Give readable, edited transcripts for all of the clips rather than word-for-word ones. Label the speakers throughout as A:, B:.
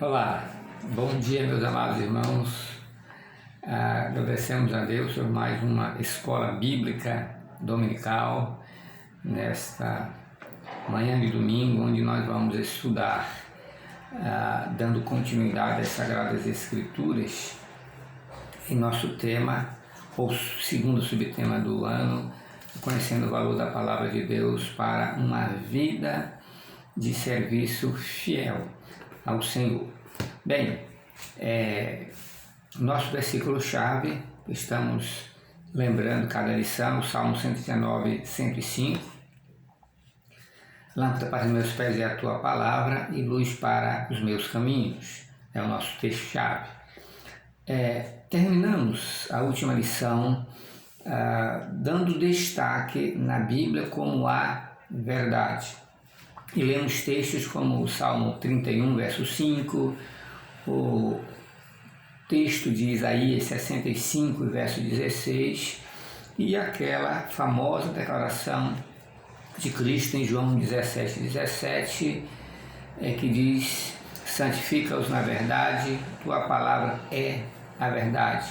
A: Olá, bom dia meus amados irmãos. Agradecemos a Deus por mais uma escola bíblica dominical nesta manhã de domingo, onde nós vamos estudar, dando continuidade às Sagradas Escrituras, em nosso tema, ou segundo subtema do ano, conhecendo o valor da Palavra de Deus para uma vida de serviço fiel ao Senhor. Bem, nosso versículo-chave, estamos lembrando cada lição, o Salmo 119, 105. Lâmpada para os meus pés é a tua palavra e luz para os meus caminhos. É o nosso texto-chave. Terminamos a última lição dando destaque na Bíblia como a verdade. E lemos textos como o Salmo 31, verso 5, o texto de Isaías 65, verso 16, e aquela famosa declaração de Cristo em João 17, 17, que diz: santifica-os na verdade, tua palavra é a verdade.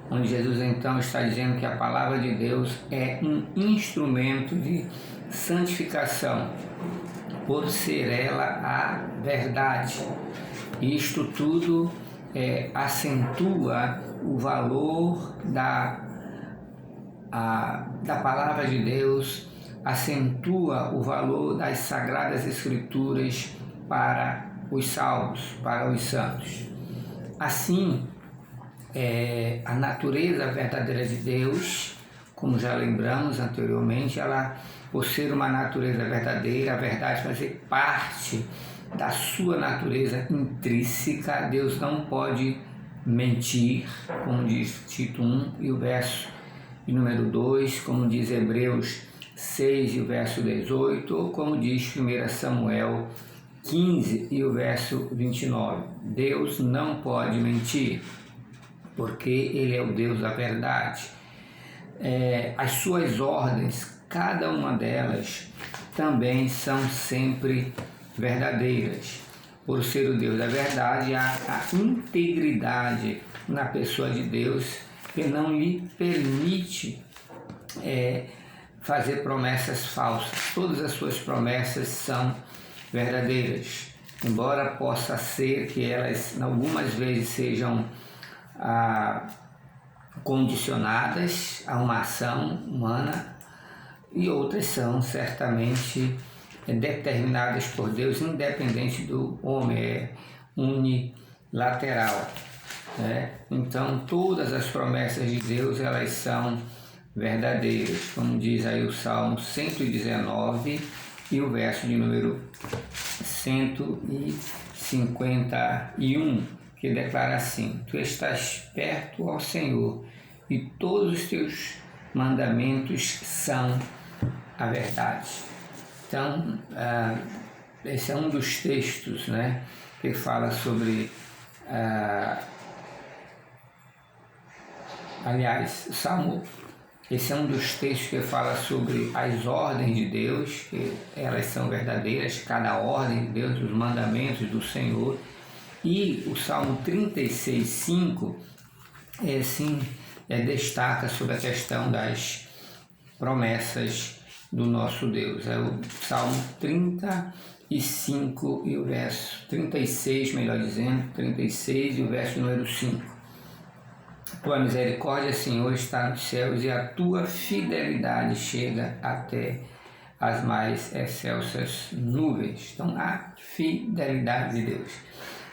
A: Onde Jesus então está dizendo que a palavra de Deus é um instrumento de santificação, por ser ela a verdade. Isto tudo acentua o valor da palavra de Deus, acentua o valor das Sagradas Escrituras para os salvos, para os santos. Assim, a natureza verdadeira de Deus, como já lembramos anteriormente, ela, por ser uma natureza verdadeira, a verdade fazer parte da sua natureza intrínseca. Deus não pode mentir, como diz Tito 1 e o verso de número 2, como diz Hebreus 6 e o verso 18, ou como diz 1 Samuel 15 e o verso 29. Deus não pode mentir, porque Ele é o Deus da verdade. As suas ordens, cada uma delas, também são sempre verdadeiras. Por ser o Deus da verdade, há a integridade na pessoa de Deus, que não lhe permite fazer promessas falsas. Todas as suas promessas são verdadeiras, embora possa ser que elas algumas vezes sejam condicionadas a uma ação humana, e outras são certamente determinadas por Deus, independente do homem, é unilateral. Então, todas as promessas de Deus, elas são verdadeiras, como diz aí o Salmo 119 e o verso de número 151, que declara assim: tu estás perto ao Senhor e todos os teus mandamentos são a verdade. Então, esse é um dos textos, que fala sobre, esse é um dos textos que fala sobre as ordens de Deus, que elas são verdadeiras, cada ordem de Deus, os mandamentos do Senhor. E o Salmo 36, 5, destaca sobre a questão das promessas do nosso Deus. É o Salmo 35 e o verso 36, melhor dizendo, 36 e o verso número 5. Tua misericórdia, Senhor, está nos céus e a tua fidelidade chega até as mais excelsas nuvens. Então, a fidelidade de Deus.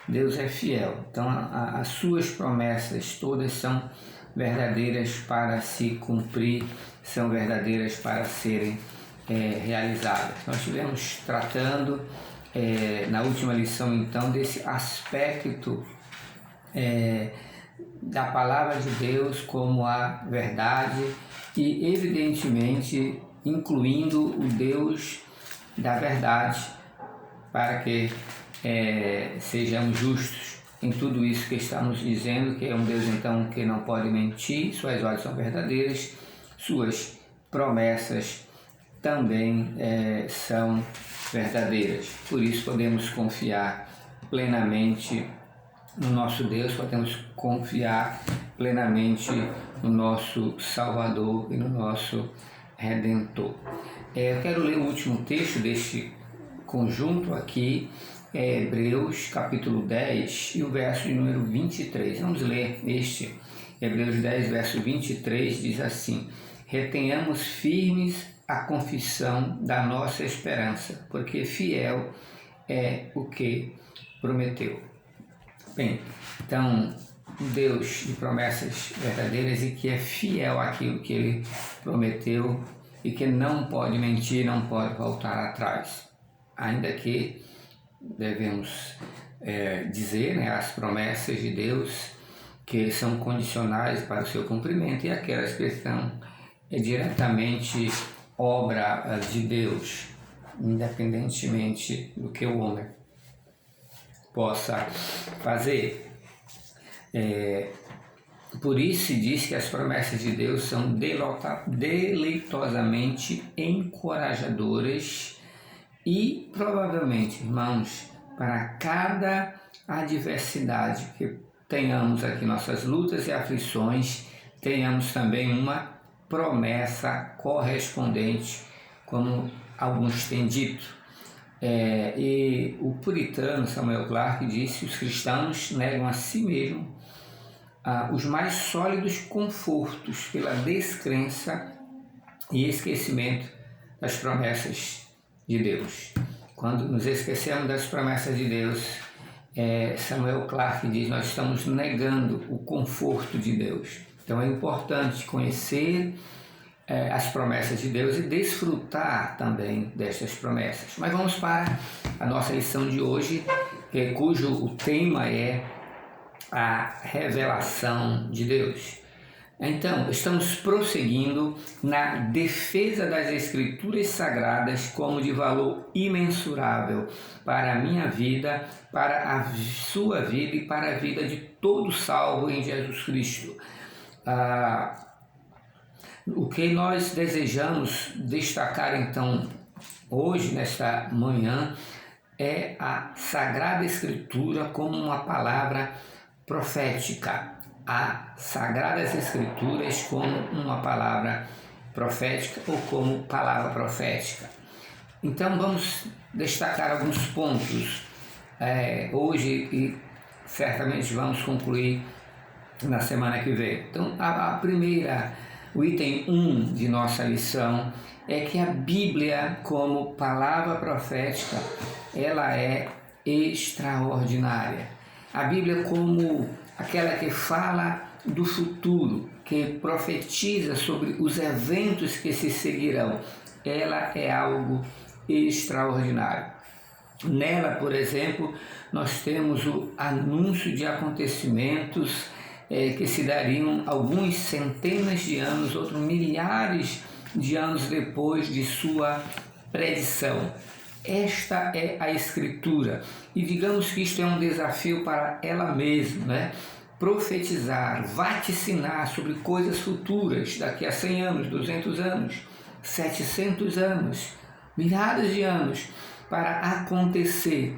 A: Deus é fiel. Então, as suas promessas todas são verdadeiras para se cumprir, são verdadeiras para serem realizadas. Nós estivemos tratando na última lição, então, desse aspecto da palavra de Deus como a verdade e, evidentemente, incluindo o Deus da verdade, para que sejamos justos em tudo isso que estamos dizendo, que é um Deus então que não pode mentir, suas ordens são verdadeiras, suas promessas também são verdadeiras. Por isso podemos confiar plenamente no nosso Deus, podemos confiar plenamente no nosso Salvador e no nosso Redentor. Eu quero ler o último texto deste conjunto aqui, Hebreus capítulo 10 e o verso de número 23. Vamos ler este. Hebreus 10, verso 23 diz assim: retenhamos firmes a confissão da nossa esperança, porque fiel é o que prometeu. Bem, então, Deus de promessas verdadeiras e que é fiel àquilo que Ele prometeu e que não pode mentir, não pode voltar atrás. Ainda que devemos dizer, né, as promessas de Deus que são condicionais para o seu cumprimento e aquelas que estão diretamente obra de Deus, independentemente do que o homem possa fazer. Por isso se diz que as promessas de Deus são deleitosamente encorajadoras e provavelmente, irmãos, para cada adversidade que tenhamos aqui, nossas lutas e aflições, tenhamos também uma promessa correspondente, como alguns têm dito. E o puritano Samuel Clarke disse: os cristãos negam a si mesmos os mais sólidos confortos pela descrença e esquecimento das promessas de Deus. Quando nos esquecemos das promessas de Deus, Samuel Clarke diz, nós estamos negando o conforto de Deus. Então é importante conhecer as promessas de Deus e desfrutar também destas promessas. Mas vamos para a nossa lição de hoje, cujo o tema é a revelação de Deus. Então, estamos prosseguindo na defesa das Escrituras Sagradas como de valor imensurável para a minha vida, para a sua vida e para a vida de todo salvo em Jesus Cristo. O que nós desejamos destacar então hoje, nesta manhã, é a Sagrada Escritura como uma palavra profética. As Sagradas Escrituras como uma palavra profética ou como palavra profética. Então vamos destacar alguns pontos hoje e certamente vamos concluir na semana que vem. Então a primeira, o item 1 de nossa lição é que a Bíblia como palavra profética, ela é extraordinária. A Bíblia como aquela que fala do futuro, que profetiza sobre os eventos que se seguirão, ela é algo extraordinário. Nela, por exemplo, nós temos o anúncio de acontecimentos que se dariam alguns centenas de anos, outros milhares de anos depois de sua predição. Esta é a Escritura e digamos que isto é um desafio para ela mesma, né? Profetizar, vaticinar sobre coisas futuras daqui a 100 anos, 200 anos, 700 anos, milhares de anos para acontecer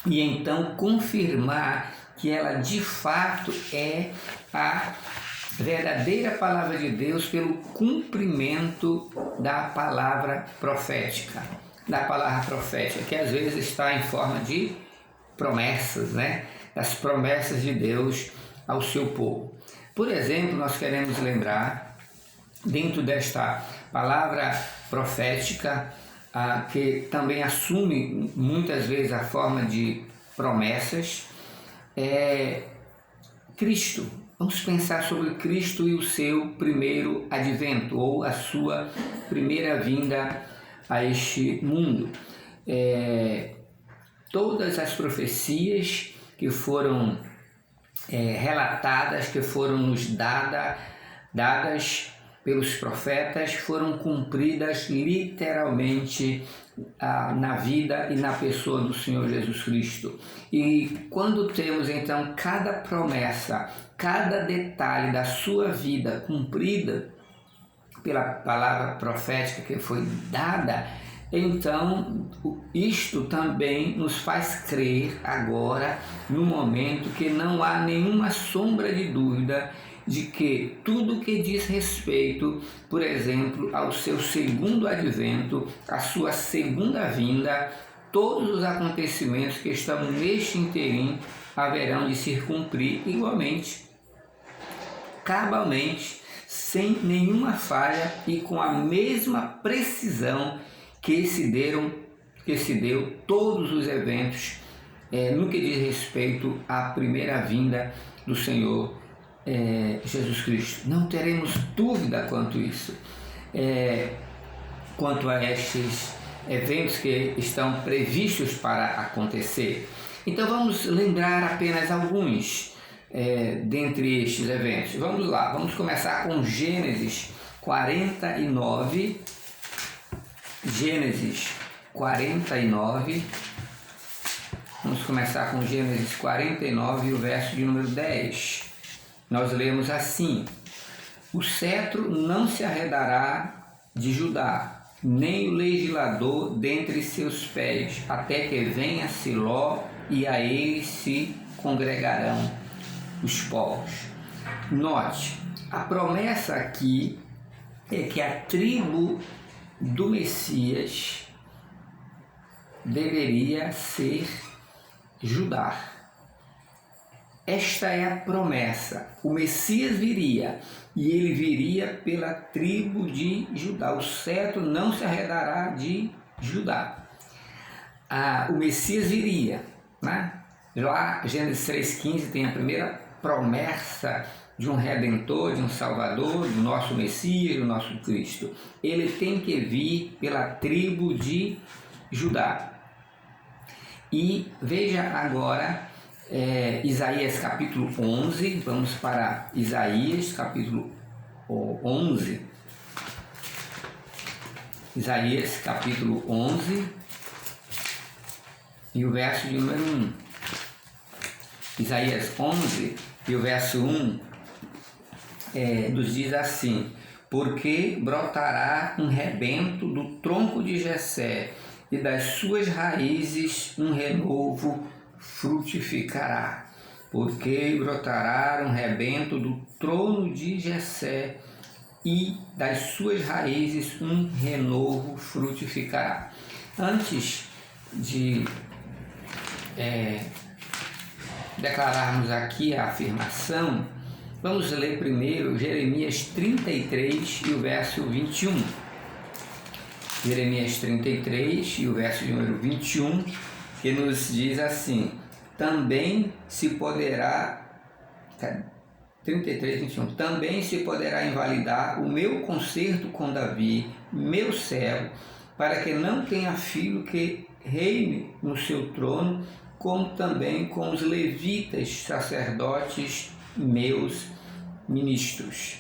A: e então confirmar que ela de fato é a verdadeira palavra de Deus pelo cumprimento da palavra profética. Da palavra profética, que às vezes está em forma de promessas, né? Das promessas de Deus ao seu povo. Por exemplo, nós queremos lembrar, dentro desta palavra profética, que também assume muitas vezes a forma de promessas, Cristo. Vamos pensar sobre Cristo e o seu primeiro advento, ou a sua primeira vinda a este mundo. Todas as profecias que foram relatadas, que foram nos dadas pelos profetas, foram cumpridas literalmente na vida e na pessoa do Senhor Jesus Cristo. E quando temos então cada promessa, cada detalhe da sua vida cumprida pela palavra profética que foi dada, Então, isto também nos faz crer agora, no momento, que não há nenhuma sombra de dúvida de que tudo que diz respeito, por exemplo, ao seu segundo advento, à sua segunda vinda, todos os acontecimentos que estão neste interim haverão de se cumprir igualmente, cabalmente, sem nenhuma falha e com a mesma precisão que se deu todos os eventos no que diz respeito à primeira vinda do Senhor Jesus Cristo. Não teremos dúvida quanto isso, quanto a estes eventos que estão previstos para acontecer. Então vamos lembrar apenas alguns dentre estes eventos. Vamos lá, vamos começar com Gênesis 49. Gênesis 49. Vamos começar com Gênesis 49 e o verso de número 10. Nós lemos assim: o cetro não se arredará de Judá, nem o legislador dentre seus pés, até que venha Siló, e a ele se congregarão os povos. Note, a promessa aqui é que a tribo do Messias deveria ser Judá. Esta é a promessa. O Messias viria, e ele viria pela tribo de Judá. O cetro não se arredará de Judá. O Messias viria, né? Lá, Gênesis 3,15 tem a primeira promessa de um Redentor, de um Salvador, do nosso Messias, do nosso Cristo. Ele tem que vir pela tribo de Judá. E veja agora Isaías capítulo 11, vamos para Isaías capítulo 11. Isaías capítulo 11 e o verso de número 1. Isaías 11 e o verso 1 nos diz assim: porque brotará um rebento do tronco de Jessé, e das suas raízes um renovo frutificará. Porque brotará um rebento do trono de Jessé, e das suas raízes um renovo frutificará. Antes de declararmos aqui a afirmação, vamos ler primeiro Jeremias 33 e o verso 21. Jeremias 33 e o verso de número 21, que nos diz assim: também se poderá, 33, 21, também se poderá invalidar o meu concerto com Davi, meu servo, para que não tenha filho que reine no seu trono, como também com os levitas, sacerdotes, meus ministros.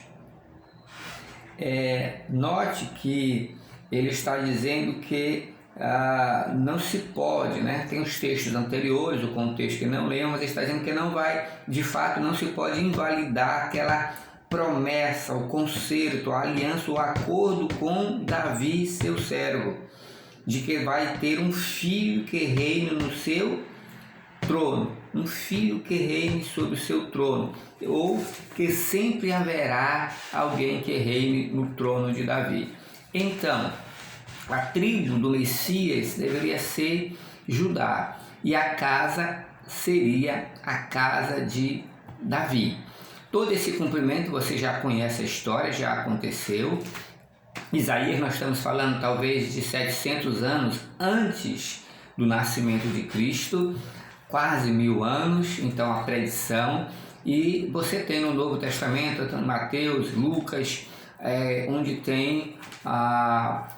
A: Note que ele está dizendo que não se pode, né? Tem os textos anteriores, o contexto que não lemos, mas ele está dizendo que não vai, de fato, não se pode invalidar aquela promessa, o concerto, a aliança, o acordo com Davi, seu servo, de que vai ter um filho que reine no seu trono, um filho que reine sobre o seu trono, ou que sempre haverá alguém que reine no trono de Davi. Então, a tribo do Messias deveria ser Judá, e a casa seria a casa de Davi. Todo esse cumprimento você já conhece a história, já aconteceu. Isaías, nós estamos falando talvez de 700 anos antes do nascimento de Cristo, quase 1000 anos, então a predição. E você tem no Novo Testamento, Mateus, Lucas, onde tem a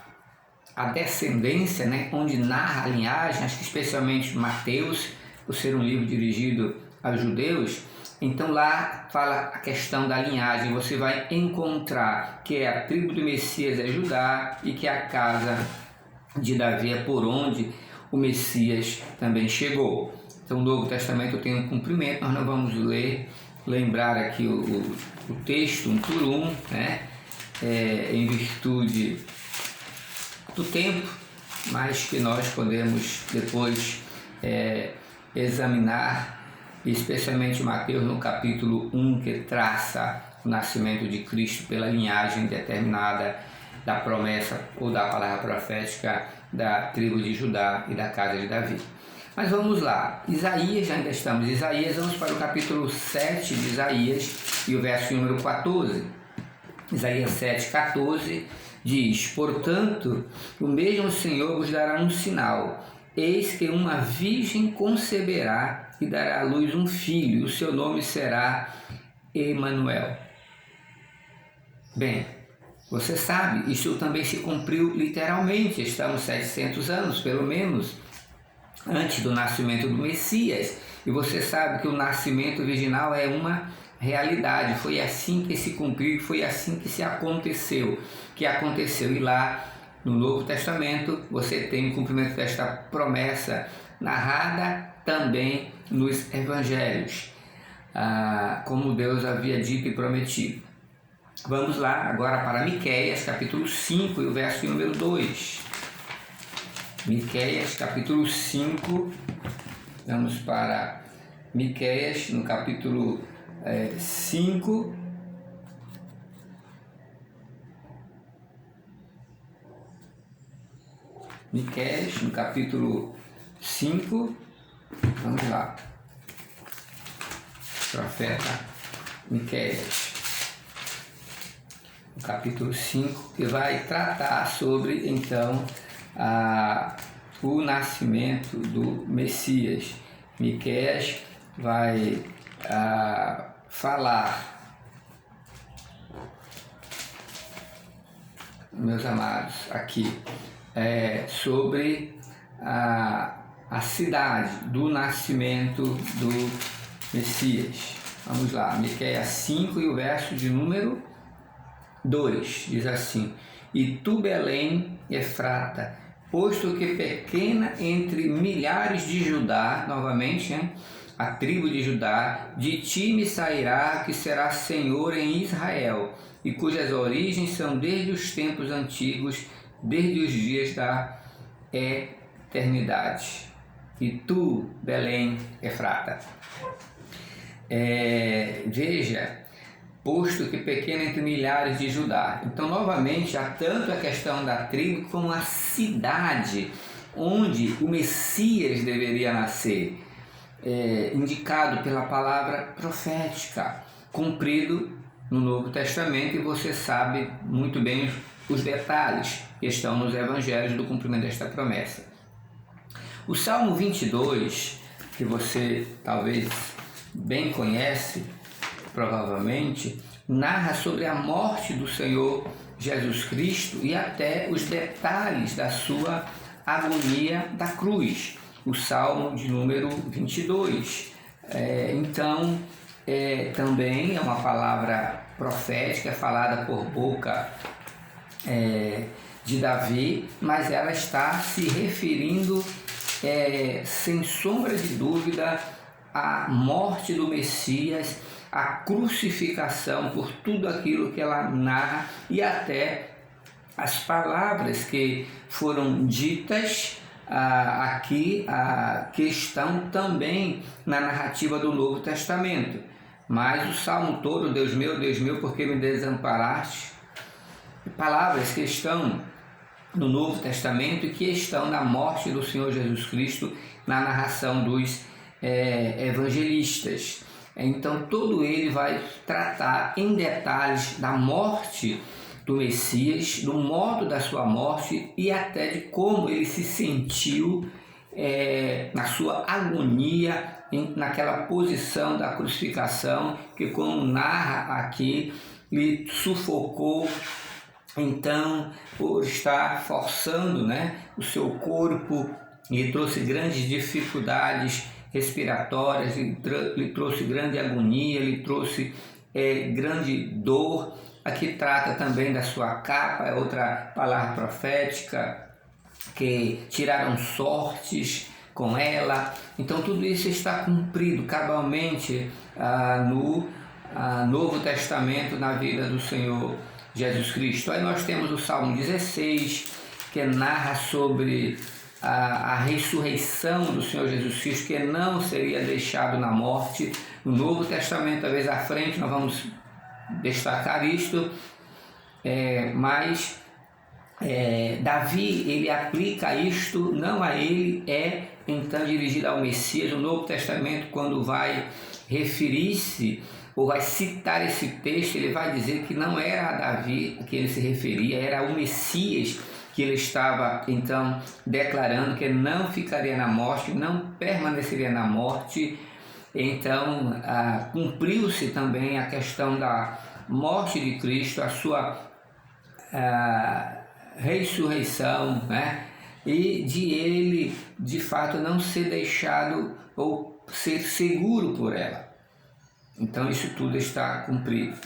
A: descendência, né, onde narra a linhagem, acho que especialmente Mateus, por ser um livro dirigido aos judeus. Então lá fala a questão da linhagem, você vai encontrar que a tribo do Messias é Judá e que a casa de Davi é por onde o Messias também chegou. Então o Novo Testamento tem um cumprimento, nós não vamos lembrar aqui o texto um por um, né? Em virtude do tempo, mas que nós podemos depois examinar, especialmente Mateus no capítulo 1, que traça o nascimento de Cristo pela linhagem determinada da promessa ou da palavra profética da tribo de Judá e da casa de Davi. Mas vamos lá, Isaías, ainda estamos em Isaías, vamos para o capítulo 7 de Isaías e o verso número 14. Isaías 7,14 diz: portanto, o mesmo Senhor vos dará um sinal, eis que uma virgem conceberá e dará à luz um filho, e o seu nome será Emanuel. Bem, você sabe, isso também se cumpriu literalmente, estamos 700 anos, pelo menos, antes do nascimento do Messias, e você sabe que o nascimento virginal é uma realidade, foi assim que se cumpriu, foi assim que se aconteceu, e lá no Novo Testamento você tem o cumprimento desta promessa narrada também nos Evangelhos, como Deus havia dito e prometido. Vamos lá agora para Miqueias, capítulo 5 e o verso número 2. Miqueias, capítulo 5, vamos para Miqueias, no capítulo 5, Miqueias, no capítulo 5, vamos lá, profeta Miqueias, no capítulo 5, que vai tratar sobre, então, o nascimento do Messias. Miqueias vai falar, meus amados, aqui sobre a cidade do nascimento do Messias. Vamos lá, Miqueias 5 e o verso de número 2 diz assim: e tu, Belém, Efrata, posto que pequena entre milhares de Judá, novamente, a tribo de Judá, de ti me sairá que será Senhor em Israel, e cujas origens são desde os tempos antigos, desde os dias da eternidade. E tu, Belém, Efrata, veja, posto que pequena entre milhares de Judá. Então, novamente, há tanto a questão da tribo como a cidade onde o Messias deveria nascer, indicado pela palavra profética, cumprido no Novo Testamento, e você sabe muito bem os detalhes que estão nos Evangelhos do cumprimento desta promessa. O Salmo 22, que você talvez bem conhece, provavelmente, narra sobre a morte do Senhor Jesus Cristo e até os detalhes da sua agonia da cruz, o Salmo de número 22. Também é uma palavra profética falada por boca de Davi, mas ela está se referindo, sem sombra de dúvida, à morte do Messias, a crucificação, por tudo aquilo que ela narra, e até as palavras que foram ditas aqui, que estão também na narrativa do Novo Testamento. Mas o Salmo todo, Deus meu, por que me desamparaste? Palavras que estão no Novo Testamento e que estão na morte do Senhor Jesus Cristo, na narração dos evangelistas. Então, todo ele vai tratar em detalhes da morte do Messias, do modo da sua morte e até de como ele se sentiu na sua agonia, naquela posição da crucificação, que, como narra aqui, lhe sufocou. Então, por estar forçando o seu corpo, lhe trouxe grandes dificuldades respiratórias, lhe trouxe grande agonia, lhe trouxe grande dor. Aqui trata também da sua capa, é outra palavra profética, que tiraram sortes com ela. Então tudo isso está cumprido cabalmente no Novo Testamento, na vida do Senhor Jesus Cristo. Aí nós temos o Salmo 16, que narra sobre a ressurreição do Senhor Jesus Cristo, que não seria deixado na morte. No Novo Testamento, talvez à frente, nós vamos destacar isto, mas Davi, ele aplica isto, não a ele, então dirigido ao Messias. No Novo Testamento, quando vai referir-se ou vai citar esse texto, ele vai dizer que não era a Davi a que ele se referia, era o Messias que ele estava então declarando que não ficaria na morte, não permaneceria na morte. Então cumpriu-se também a questão da morte de Cristo, a sua ressurreição, né? E de ele de fato não ser deixado ou ser seguro por ela. Então isso tudo está cumprido.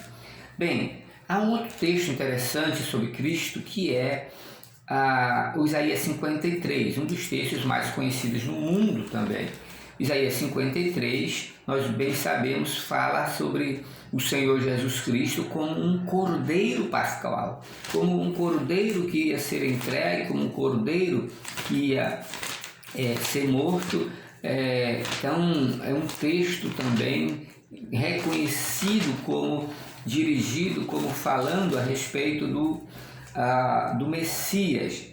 A: Bem, há um outro texto interessante sobre Cristo, que é o Isaías 53, um dos textos mais conhecidos no mundo também. Isaías 53, nós bem sabemos, fala sobre o Senhor Jesus Cristo como um cordeiro pascal, como um cordeiro que ia ser entregue, como um cordeiro que ia ser morto. Então é um texto também reconhecido como dirigido, como falando a respeito do Messias.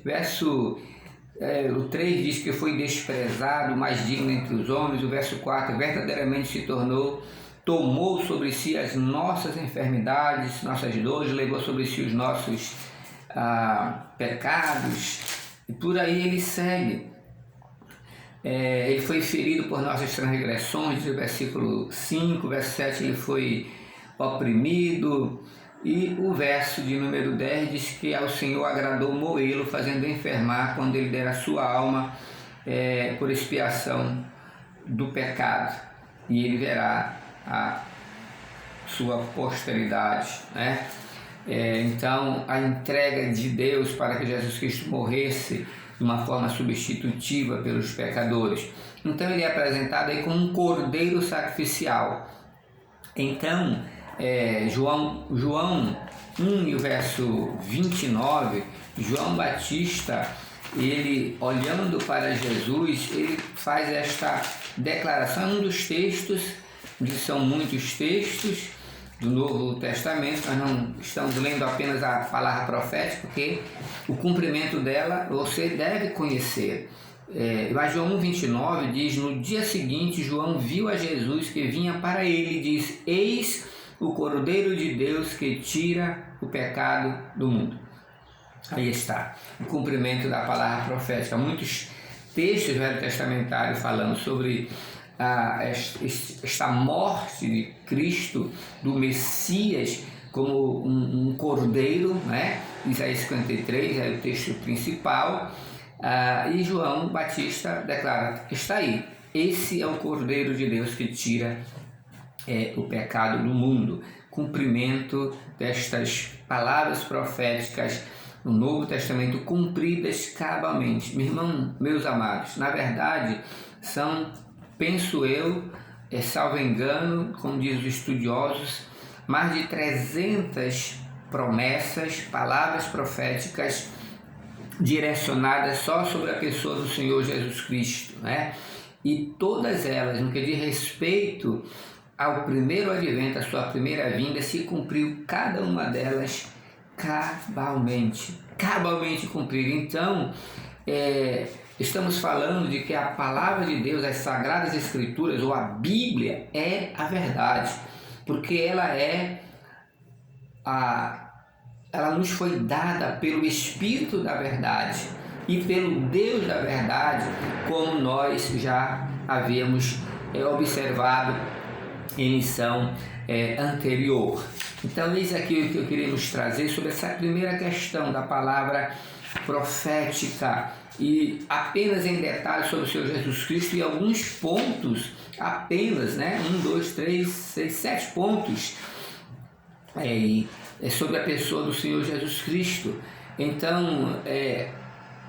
A: O 3 diz que foi desprezado, mais digno entre os homens. O verso 4, verdadeiramente tomou sobre si as nossas enfermidades, nossas dores, levou sobre si os nossos pecados, e por aí ele segue. Ele foi ferido por nossas transgressões, o versículo 5, verso 7, ele foi oprimido. E o verso de número 10 diz que ao Senhor agradou moê-lo, fazendo enfermar quando ele der a sua alma por expiação do pecado, e ele verá a sua posteridade, né? Então a entrega de Deus para que Jesus Cristo morresse de uma forma substitutiva pelos pecadores. Então ele é apresentado aí como um cordeiro sacrificial. Então João 1 e o verso 29, João Batista, ele olhando para Jesus, ele faz esta declaração. Um dos textos, são muitos textos do Novo Testamento, nós não estamos lendo apenas a palavra profética, porque o cumprimento dela você deve conhecer. Mas João 1,29 diz: no dia seguinte João viu a Jesus que vinha para ele e diz: eis o Cordeiro de Deus que tira o pecado do mundo. Aí está, o cumprimento da palavra profética. Muitos textos velho-testamentários falando sobre esta morte de Cristo, do Messias, como um cordeiro, né? Isaías 53 é o texto principal, e João Batista declara: está aí, esse é o Cordeiro de Deus que tira o pecado do mundo. Cumprimento destas palavras proféticas no Novo Testamento, cumpridas cabalmente. Meus amados, na verdade são, penso eu, salvo engano, como diz os estudiosos, mais de 300 promessas, palavras proféticas direcionadas só sobre a pessoa do Senhor Jesus Cristo, né? E todas elas, no que diz respeito ao primeiro advento, a sua primeira vinda, se cumpriu cada uma delas cabalmente cumprida. Então, estamos falando de que a palavra de Deus, as Sagradas Escrituras, ou a Bíblia, é a verdade, porque ela nos foi dada pelo Espírito da verdade e pelo Deus da verdade, como nós já havíamos observado em lição anterior. Então, eis aqui o que eu queria nos trazer sobre essa primeira questão da palavra profética, e apenas em detalhes sobre o Senhor Jesus Cristo, e alguns pontos apenas, né? 1, 2, 3, 6, 7 pontos sobre a pessoa do Senhor Jesus Cristo. Então,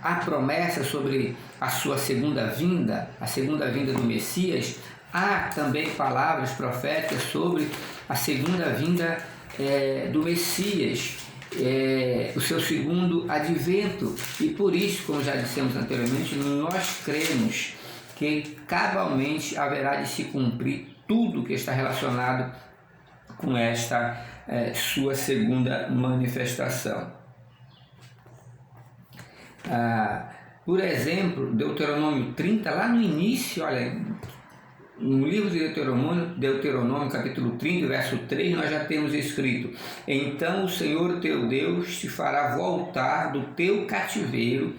A: a promessa sobre a sua segunda vinda, a segunda vinda do Messias. Há também palavras proféticas sobre a segunda vinda do Messias. o seu segundo advento. E por isso, como já dissemos anteriormente, nós cremos que cabalmente haverá de se cumprir tudo que está relacionado com esta sua segunda manifestação. Por exemplo, Deuteronômio 30, lá no início, olha, no livro de Deuteronômio capítulo 30, verso 3, nós já temos escrito: então o Senhor teu Deus te fará voltar do teu cativeiro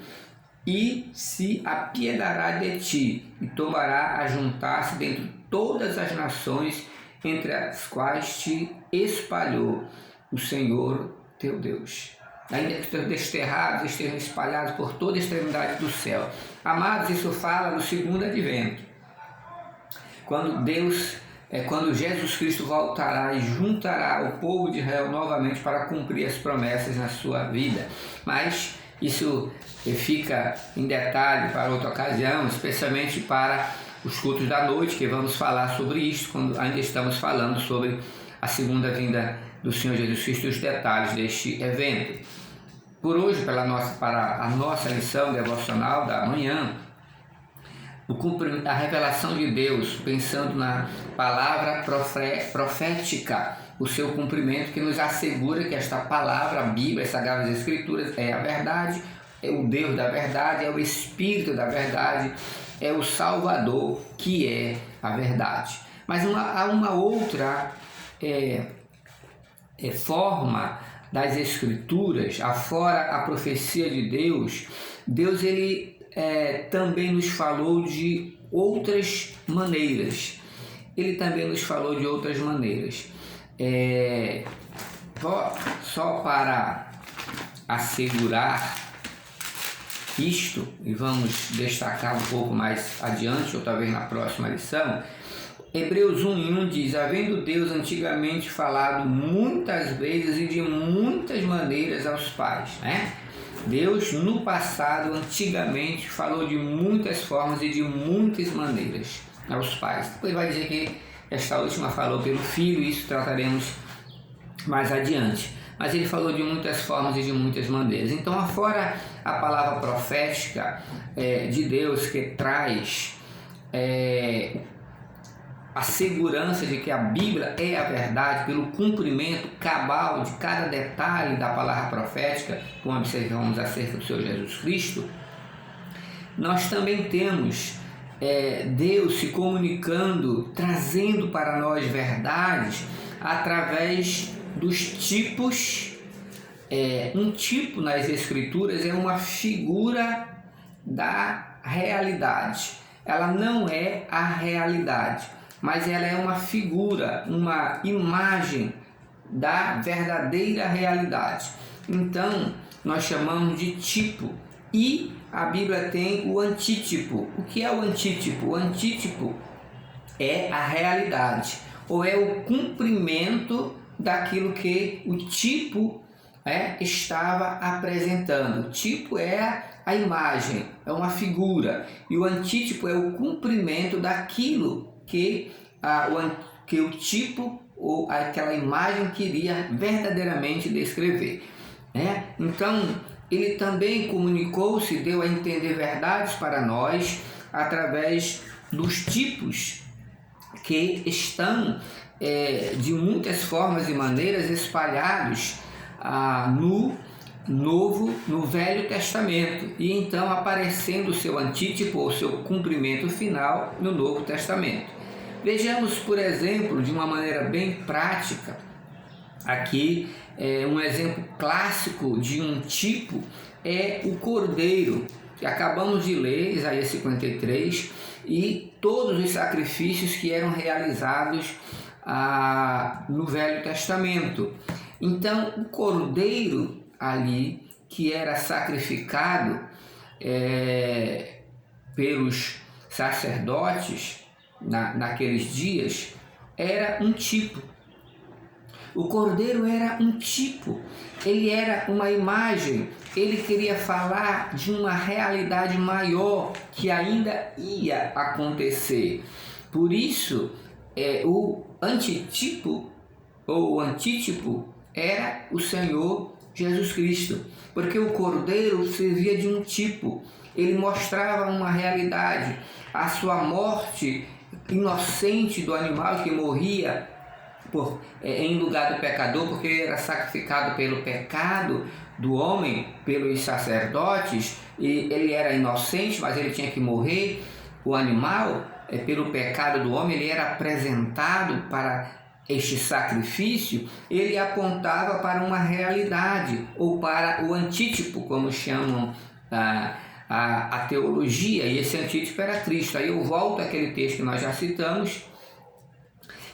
A: e se apiedará de ti, e tomará a juntar-se dentre todas as nações entre as quais te espalhou o Senhor teu Deus. Ainda que estejam desterrados, estejam espalhados por toda a extremidade do céu. Amados, isso fala do segundo advento. Quando Jesus Cristo voltará e juntará o povo de Israel novamente para cumprir as promessas na sua vida. Mas isso fica em detalhe para outra ocasião, especialmente para os cultos da noite, que vamos falar sobre isso, quando ainda estamos falando sobre a segunda vinda do Senhor Jesus Cristo e os detalhes deste evento. Por hoje, para a nossa lição devocional da manhã, a revelação de Deus, pensando na palavra profética, o seu cumprimento, que nos assegura que esta palavra, a Bíblia, as Sagradas Escrituras, é a verdade, é o Deus da verdade, é o Espírito da verdade, é o Salvador, que é a verdade. Mas há uma outra forma das Escrituras, afora a profecia de Deus. Deus ele também nos falou de outras maneiras. Ele também nos falou de outras maneiras. Só para assegurar isto, e vamos destacar um pouco mais adiante, ou talvez na próxima lição, Hebreus 1:1 diz: havendo Deus antigamente falado muitas vezes e de muitas maneiras aos pais, Deus no passado, antigamente, falou de muitas formas e de muitas maneiras aos pais. Depois vai dizer que esta última falou pelo Filho, e isso trataremos mais adiante. Mas ele falou de muitas formas e de muitas maneiras. Então, afora a palavra profética de Deus, que traz a segurança de que a Bíblia é a verdade, pelo cumprimento cabal de cada detalhe da palavra profética, como observamos acerca do Senhor Jesus Cristo, nós também temos Deus se comunicando, trazendo para nós verdades através dos tipos. Um tipo nas Escrituras é uma figura da realidade. Ela não é a realidade, mas ela é uma figura, uma imagem da verdadeira realidade. Então, nós chamamos de tipo. E a Bíblia tem o antítipo. O que é o antítipo? O antítipo é a realidade, ou é o cumprimento daquilo que o tipo estava apresentando. O tipo é a imagem, é uma figura, e o antítipo é o cumprimento daquilo que o tipo ou aquela imagem queria verdadeiramente descrever. Então, ele também comunicou-se, deu a entender verdades para nós através dos tipos que estão de muitas formas e maneiras espalhados no Velho Testamento, e então aparecendo o seu antítipo ou seu cumprimento final no Novo Testamento. Vejamos, por exemplo, de uma maneira bem prática, aqui um exemplo clássico de um tipo é o cordeiro, que acabamos de ler, Isaías 53, e todos os sacrifícios que eram realizados no Velho Testamento. Então, o cordeiro ali, que era sacrificado pelos sacerdotes naqueles dias, era um tipo. O cordeiro era um tipo, ele era uma imagem, ele queria falar de uma realidade maior que ainda ia acontecer. Por isso, o antitipo ou o antítipo era o Senhor Jesus Cristo, porque o cordeiro servia de um tipo, ele mostrava uma realidade, a sua morte inocente do animal que morria em lugar do pecador, porque ele era sacrificado pelo pecado do homem, pelos sacerdotes, e ele era inocente, mas ele tinha que morrer. O animal, pelo pecado do homem, ele era apresentado para este sacrifício, ele apontava para uma realidade, ou para o antítipo, como chamam a teologia, e esse antítipo era Cristo. Aí eu volto àquele texto que nós já citamos,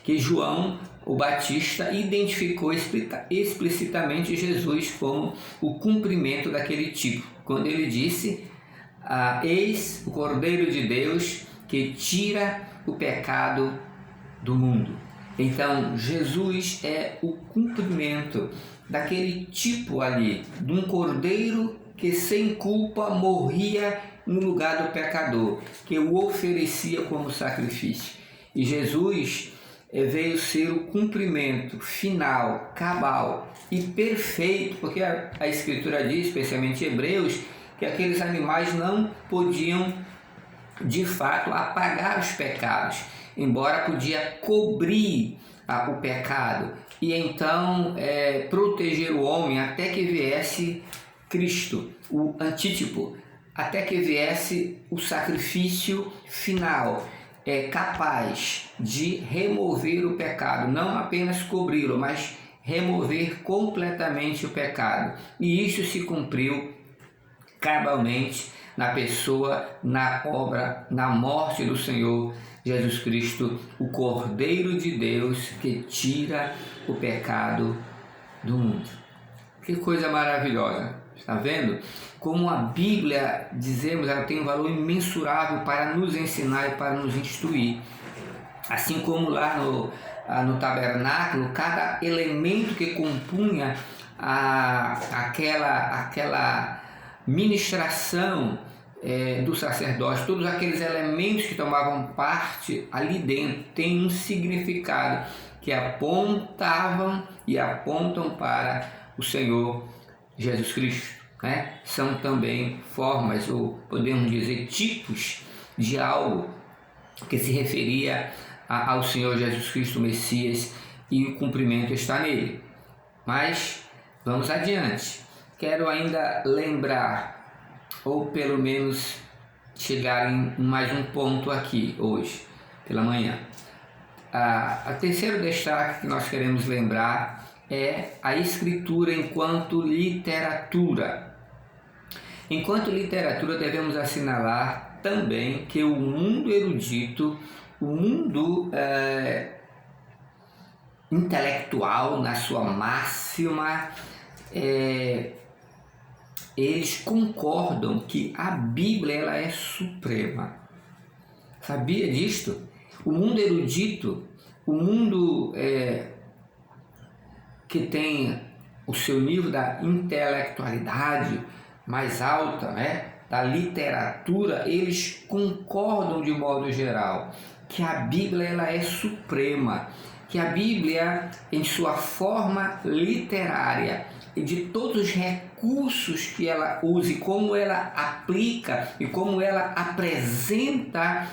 A: que João o Batista identificou explicitamente Jesus como o cumprimento daquele tipo, quando ele disse: eis o Cordeiro de Deus que tira o pecado do mundo. Então, Jesus é o cumprimento daquele tipo ali, de um cordeiro que sem culpa morria no lugar do pecador, que o oferecia como sacrifício. E Jesus veio ser o cumprimento final, cabal e perfeito, porque a Escritura diz, especialmente em Hebreus, que aqueles animais não podiam de fato apagar os pecados, embora podia cobrir o pecado e então proteger o homem até que viesse Cristo, o antítipo, até que viesse o sacrifício final, capaz de remover o pecado, não apenas cobri-lo, mas remover completamente o pecado. E isso se cumpriu cabalmente na pessoa, na obra, na morte do Senhor Jesus Cristo, o Cordeiro de Deus que tira o pecado do mundo. Que coisa maravilhosa! Está vendo? Como a Bíblia, dizemos, ela tem um valor imensurável para nos ensinar e para nos instruir. Assim como lá no tabernáculo, cada elemento que compunha aquela ministração do sacerdote, todos aqueles elementos que tomavam parte ali dentro, tem um significado que apontavam e apontam para o Senhor Jesus Cristo, né? São também formas, ou podemos dizer tipos, de algo que se referia ao Senhor Jesus Cristo, Messias, e o cumprimento está nele. Mas vamos adiante. Quero ainda lembrar, ou pelo menos chegar em mais um ponto aqui hoje, pela manhã. A terceiro destaque que nós queremos lembrar é a Escritura enquanto literatura. Enquanto literatura, devemos assinalar também que o mundo erudito, o mundo intelectual na sua máxima, eles concordam que a Bíblia ela é suprema. Sabia disto? O mundo erudito, o mundo que tem o seu nível da intelectualidade mais alta, né, da literatura, eles concordam de modo geral que a Bíblia ela é suprema, que a Bíblia, em sua forma literária e de todos os recursos que ela usa, e como ela aplica e como ela apresenta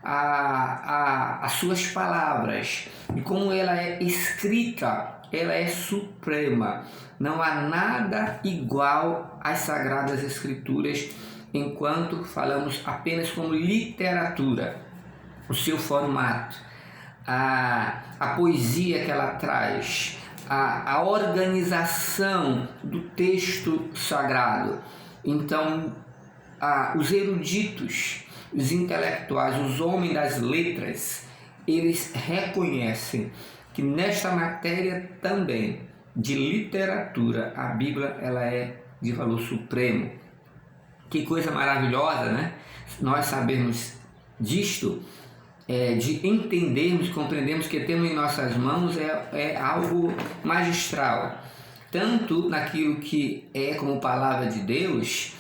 A: as suas palavras e como ela é escrita, ela é suprema. Não há nada igual às Sagradas Escrituras enquanto falamos apenas como literatura, o seu formato, a poesia que ela traz, a organização do texto sagrado. Então, os eruditos, os intelectuais, os homens das letras, eles reconhecem que nesta matéria também de literatura, a Bíblia ela é de valor supremo. Que coisa maravilhosa, né? Nós sabemos disto, de entendermos, compreendermos que temos em nossas mãos é algo magistral, tanto naquilo que é como palavra de Deus,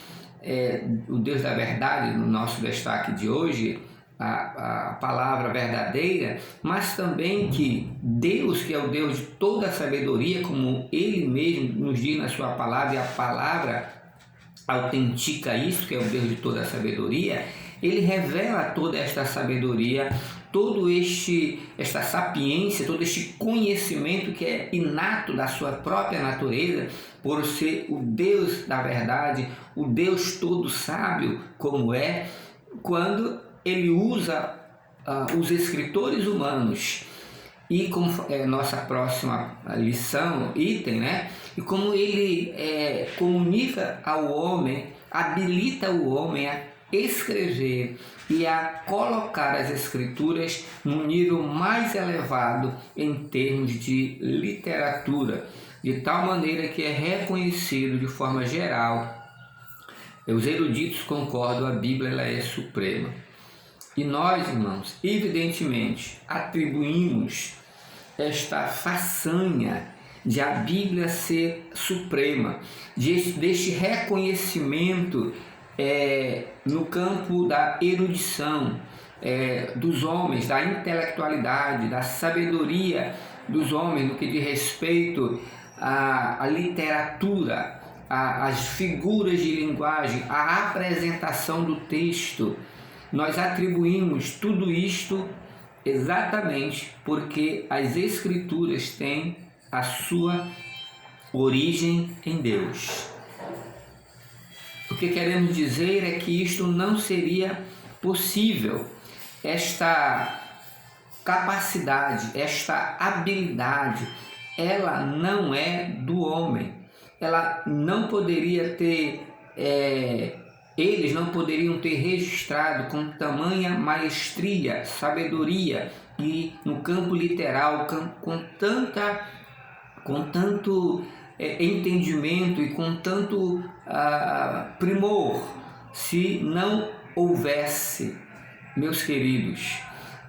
A: o Deus da verdade, no nosso destaque de hoje, a palavra verdadeira, mas também que Deus, que é o Deus de toda a sabedoria, como Ele mesmo nos diz na sua palavra, e a palavra autentica isso, que é o Deus de toda a sabedoria, Ele revela toda esta sabedoria, esta sapiência, todo este conhecimento que é inato da sua própria natureza, por ser o Deus da verdade, o Deus todo sábio como é, quando Ele usa os escritores humanos. E como é nossa próxima lição, item, né? E como Ele comunica ao homem, habilita o homem a escrever e a colocar as escrituras num nível mais elevado em termos de literatura, de tal maneira que é reconhecido de forma geral. Os eruditos concordam, a Bíblia ela é suprema. E nós, irmãos, evidentemente atribuímos esta façanha de a Bíblia ser suprema, deste reconhecimento no campo da erudição dos homens, da intelectualidade, da sabedoria dos homens no que diz respeito à literatura, às figuras de linguagem, à apresentação do texto. Nós atribuímos tudo isto exatamente porque as Escrituras têm a sua origem em Deus. O que queremos dizer é que isto não seria possível, esta capacidade, esta habilidade, ela não é do homem, ela não poderia ter, eles não poderiam ter registrado com tamanha maestria, sabedoria e no campo literal, com tanto entendimento e com tanto primor, se não houvesse, meus queridos,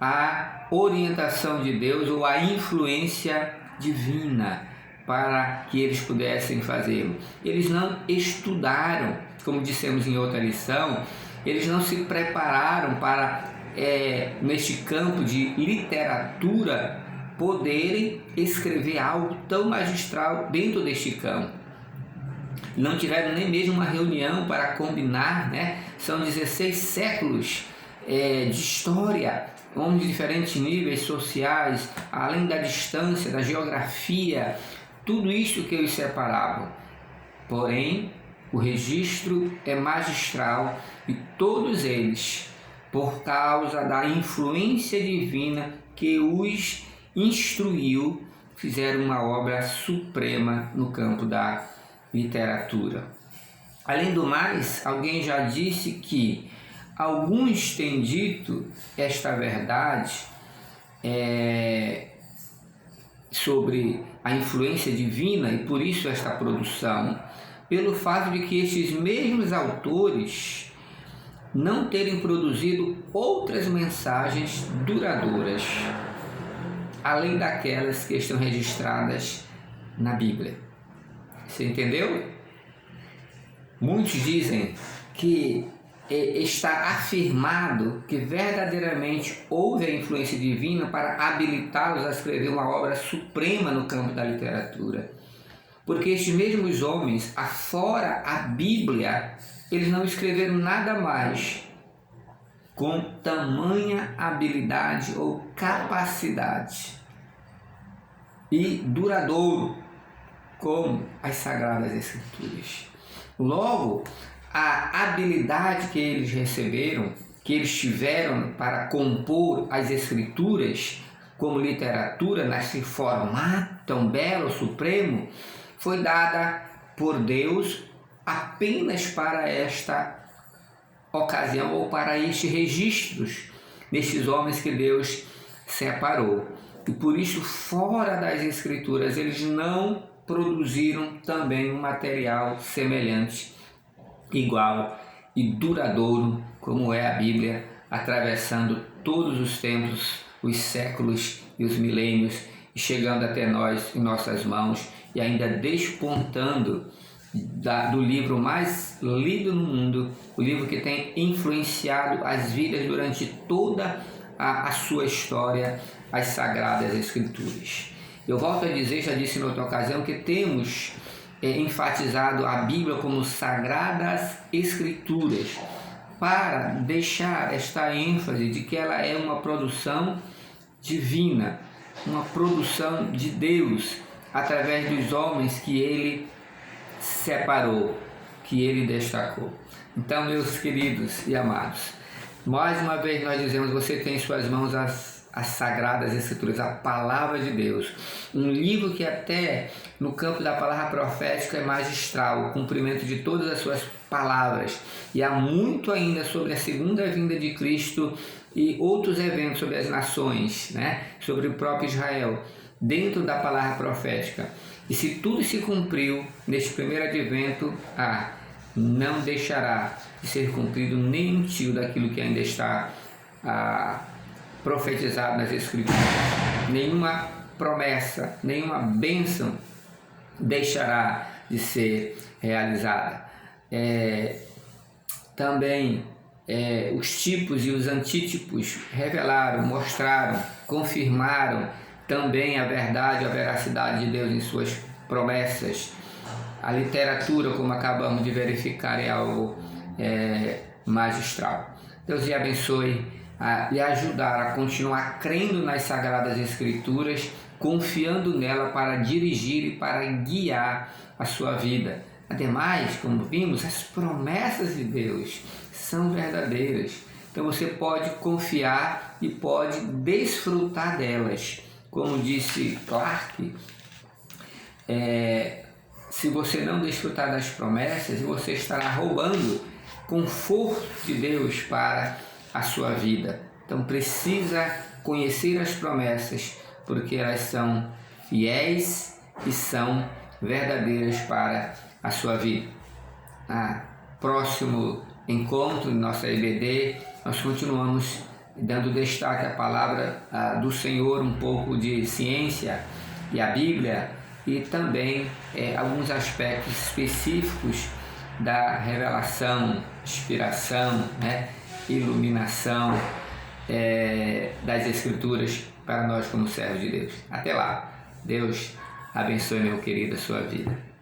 A: a orientação de Deus ou a influência divina para que eles pudessem fazê-lo. Eles não estudaram, como dissemos em outra lição, eles não se prepararam para, neste campo de literatura, poderem escrever algo tão magistral dentro deste campo. Não tiveram nem mesmo uma reunião para combinar, né? São 16 séculos de história, homens de diferentes níveis sociais, além da distância, da geografia, tudo isto que os separava. Porém, o registro é magistral e todos eles, por causa da influência divina que os instruiu, fizeram uma obra suprema no campo da literatura. Além do mais, alguém já disse que alguns têm dito esta verdade sobre a influência divina e por isso esta produção, pelo fato de que estes mesmos autores não terem produzido outras mensagens duradouras, além daquelas que estão registradas na Bíblia. Você entendeu? Muitos dizem que está afirmado que verdadeiramente houve a influência divina para habilitá-los a escrever uma obra suprema no campo da literatura. Porque estes mesmos homens, afora a Bíblia, eles não escreveram nada mais com tamanha habilidade ou capacidade e duradouro como as Sagradas Escrituras. Logo, a habilidade que eles receberam, que eles tiveram para compor as Escrituras como literatura, nesse formato tão belo, supremo, foi dada por Deus apenas para esta ocasião ou para estes registros destes homens que Deus separou. E por isso, fora das Escrituras, eles não produziram também um material semelhante, igual e duradouro como é a Bíblia, atravessando todos os tempos, os séculos e os milênios, e chegando até nós em nossas mãos e ainda despontando do livro mais lido no mundo, o livro que tem influenciado as vidas durante toda a sua história, as Sagradas Escrituras. Eu volto a dizer, já disse em outra ocasião, que temos enfatizado a Bíblia como Sagradas Escrituras, para deixar esta ênfase de que ela é uma produção divina, uma produção de Deus, através dos homens que Ele separou, que Ele destacou. Então, meus queridos e amados, mais uma vez nós dizemos, você tem em suas mãos as Sagradas Escrituras, a Palavra de Deus, um livro que até no campo da palavra profética é magistral, o cumprimento de todas as suas palavras, e há muito ainda sobre a segunda vinda de Cristo e outros eventos sobre as nações, sobre o próprio Israel, dentro da palavra profética. E se tudo se cumpriu neste primeiro advento, não deixará de ser cumprido nem um tio daquilo que ainda está profetizado nas Escrituras. Nenhuma promessa, nenhuma bênção deixará de ser realizada. Também os tipos e os antítipos revelaram, mostraram, confirmaram também a verdade, a veracidade de Deus em suas promessas. A literatura, como acabamos de verificar, é algo magistral. Deus lhe abençoe, lhe ajudar a continuar crendo nas Sagradas Escrituras, confiando nela para dirigir e para guiar a sua vida. Ademais, como vimos, as promessas de Deus são verdadeiras. Então você pode confiar e pode desfrutar delas. Como disse Clark, se você não desfrutar das promessas, você estará roubando conforto de Deus para a sua vida. Então precisa conhecer as promessas, porque elas são fiéis e são verdadeiras para a sua vida. Próximo encontro, nossa EBD, nós continuamos dando destaque à palavra do Senhor, um pouco de ciência e a Bíblia, e também alguns aspectos específicos da revelação, inspiração, iluminação das Escrituras para nós como servos de Deus. Até lá. Deus abençoe, meu querido, a sua vida.